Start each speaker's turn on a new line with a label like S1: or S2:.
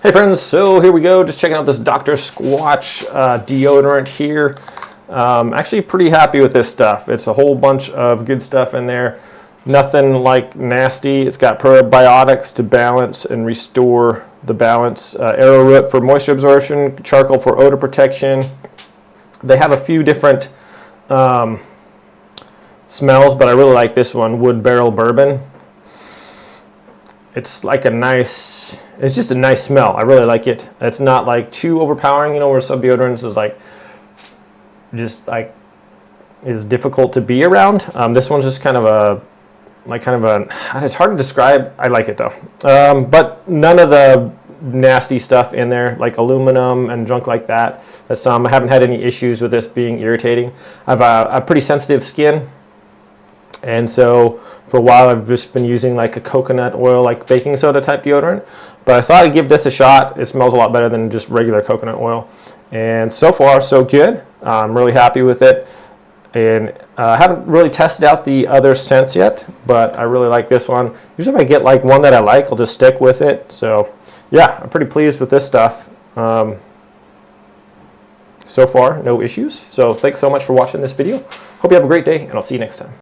S1: Hey friends, so here we go, just checking out this Dr. Squatch deodorant here. Actually pretty happy with this stuff. It's a whole bunch of good stuff in there. Nothing like nasty. It's got probiotics to balance and restore the balance. Arrowroot for moisture absorption, charcoal for odor protection. They have a few different smells, but I really like this one, wood barrel bourbon. It's like a nice, it's just a nice smell. I really like it. It's not like too overpowering, you know, where some deodorants is like, just like, is difficult to be around. This one's just kind of a, it's hard to describe. I like it though. But none of the nasty stuff in there, like aluminum and junk like that. I haven't had any issues with this being irritating. I have a pretty sensitive skin. And so for a while I've just been using like a coconut oil, like baking soda type deodorant. But I thought I'd give this a shot. It smells a lot better than just regular coconut oil. And so far so good. I'm really happy with it. And I haven't really tested out the other scents yet, but I really like this one. Usually if I get like one that I like, I'll just stick with it. So yeah, I'm pretty pleased with this stuff. So far, no issues. So thanks so much for watching this video. Hope you have a great day, and I'll see you next time.